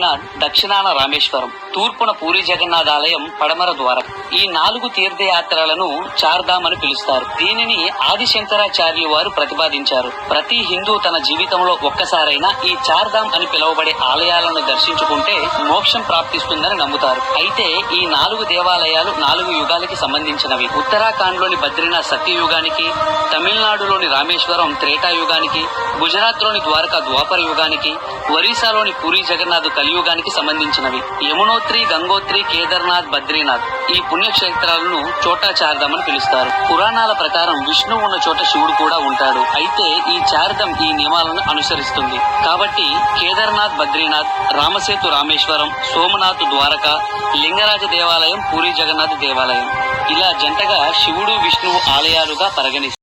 బద్రీనాథ్, దక్షిణాన రామేశ్వరం, తూర్పున పూరి జగన్నాథ్ ఆలయం, పడమర ద్వారక. ఈ 4 తీర్థయాత్రలను చార్ధామ్ అని పిలుస్తారు. దీనిని ఆదిశంకరాచార్యులు వారు ప్రతిపాదించారు. ప్రతి హిందూ తన జీవితంలో ఒక్కసారైనా ఈ చార్ధామ్ అని పిలువబడే ఆలయాలను దర్శించుకుంటే మోక్షం ప్రాప్తిస్తుందని నమ్ముతారు. అయితే ఈ 4 దేవాలయాలు 4 యుగాలకి సంబంధించినవి. ఉత్తరాఖండ్ లోని బద్రీనాథ్ సత్యయుగానికి, తమిళనాడులోని రామేశ్వరం త్రేతాయుగానికి, గుజరాత్ లోని ద్వారకా ద్వాపర యుగానికి, ఒరిస్సాలోని పూరి జగన్నాథ్ కలియుగానికి సంబంధించినవి. యమునోత్రి, గంగోత్రి, కేదార్నాథ్, బద్రీనాథ్ ఈ పుణ్యక్షేత్రాలను చోటా చార్ధామ్ అని పిలుస్తారు. పురాణాల ప్రకారం విష్ణువు ఉన్న చోట శివుడు కూడా ఉంటాడు. అయితే ఈ చార్ధామ్ ఈ నియమాలను అనుసరిస్తుంది. కాబట్టి కేదార్నాథ్ బద్రీనాథ్, రామసేతు రామేశ్వరం, సోమనాథ్ ద్వారక, లింగరాజ దేవాలయం, పూరి జగన్నాథ్ దేవాలయం ఇలా జంటగా శివుడు విష్ణువు ఆలయాలుగా పరిగణిస్తారు.